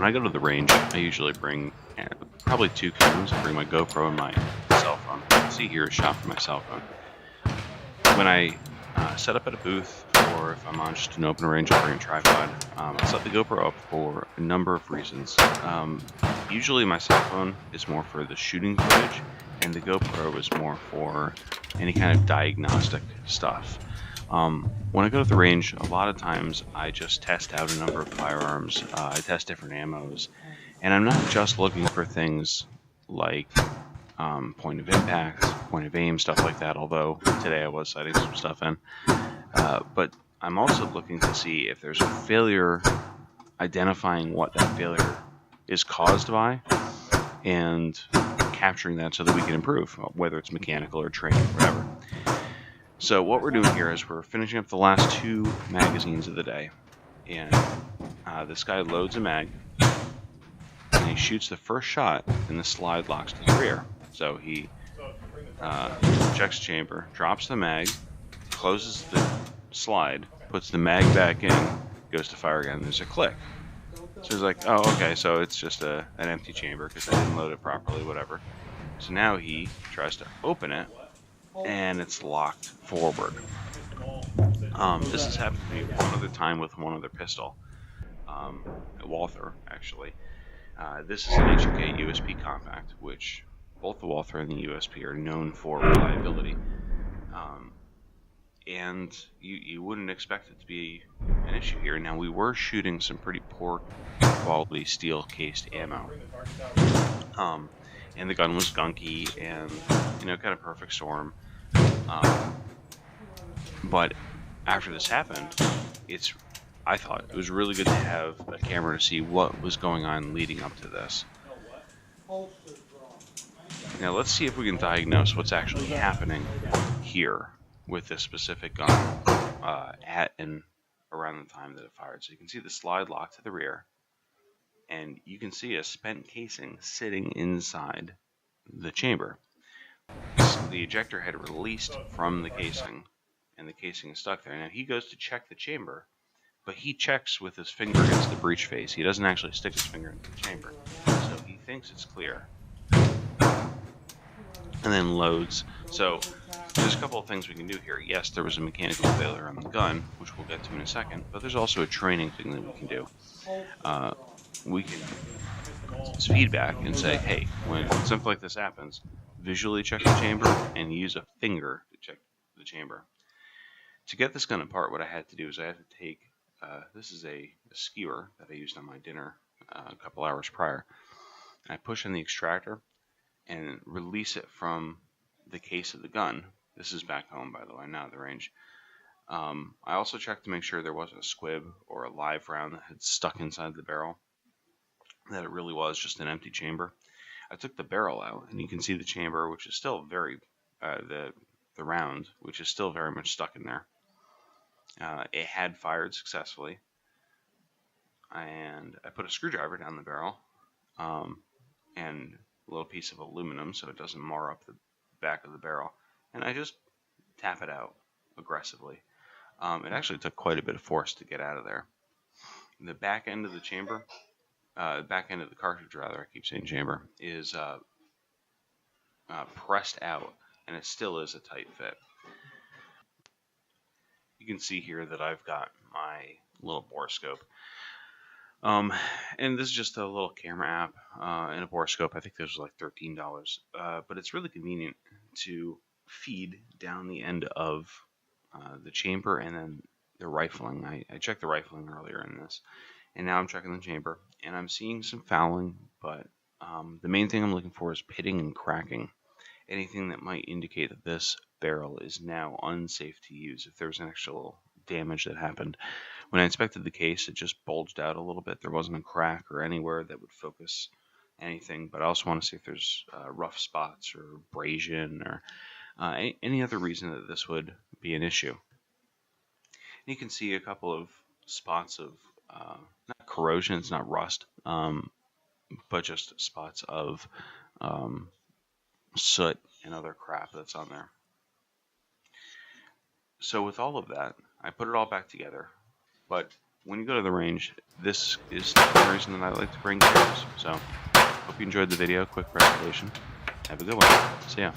When I go to the range, I usually bring probably 2 cameras. I bring my GoPro and my cell phone. You can see here a shot from my cell phone. When I set up at a booth, or if I'm on just an open range, I'll bring a tripod. I set the GoPro up for a number of reasons. Usually my cell phone is more for the shooting footage, and the GoPro is more for any kind of diagnostic stuff. When I go to the range, a lot of times I just test out a number of firearms. I test different ammos, and I'm not just looking for things like point of impact, point of aim, stuff like that, although today I was sighting some stuff in. But I'm also looking to see if there's a failure, identifying what that failure is caused by, and capturing that so that we can improve, whether it's mechanical or training, whatever. So what we're doing here is we're finishing up the last 2 magazines of the day, and this guy loads a mag, and he shoots the first shot, and the slide locks to the rear. So he checks chamber, drops the mag, closes the slide, puts the mag back in, goes to fire again, and there's a click. So he's like, oh, okay, so it's just an empty chamber because I didn't load it properly, whatever. So now he tries to open it, and it's locked forward. This has happened to me one other time with one other pistol, at Walther, actually. This is an H&K USP Compact, which both the Walther and the USP are known for reliability. And you wouldn't expect it to be an issue here. Now, we were shooting some pretty poor quality steel cased ammo. And the gun was gunky and, kind of perfect storm. But after this happened, I thought it was really good to have a camera to see what was going on leading up to this. Now let's see if we can diagnose what's actually happening here with this specific gun at and around the time that it fired. So you can see the slide lock to the rear, and you can see a spent casing sitting inside the chamber. The ejector had released from the casing, and the casing is stuck there. Now he goes to check the chamber, but he checks with his finger against the breech face. He doesn't actually stick his finger into the chamber. So he thinks it's clear, and then loads. So there's a couple of things we can do here. Yes, there was a mechanical failure on the gun, which we'll get to in a second, but there's also a training thing that we can do. We can use feedback and say, hey, when something like this happens, visually check the chamber and use a finger to check the chamber. To get this gun apart, what I had to do is I had to take, this is a skewer that I used on my dinner a couple hours prior. I push in the extractor and release it from the case of the gun. This is back home, by the way, not at the range. I also checked to make sure there wasn't a squib or a live round that had stuck inside the barrel, that it really was just an empty chamber. I took the barrel out, and you can see the chamber, which is still very, the round, which is still very much stuck in there. It had fired successfully, and I put a screwdriver down the barrel, and a little piece of aluminum so it doesn't mar up the back of the barrel, and I just tap it out aggressively. It actually took quite a bit of force to get out of there. The back end of the chamber, back end of the cartridge rather, I keep saying chamber, is pressed out, and it still is a tight fit. You can see here that I've got my little borescope. And this is just a little camera app and a borescope. I think this was like $13. But it's really convenient to feed down the end of the chamber and then the rifling. I checked the rifling earlier in this, and now I'm checking the chamber, and I'm seeing some fouling, but the main thing I'm looking for is pitting and cracking. Anything that might indicate that this barrel is now unsafe to use, if there's an actual damage that happened. When I inspected the case, it just bulged out a little bit. There wasn't a crack or anywhere that would focus anything, but I also want to see if there's rough spots or abrasion or any other reason that this would be an issue. And you can see a couple of spots of, not corrosion, it's not rust, but just spots of soot and other crap that's on there. So with all of that, I put it all back together, but when you go to the range, this is the reason that I like to bring cameras. So, hope you enjoyed the video. Quick presentation. Have a good one. See ya.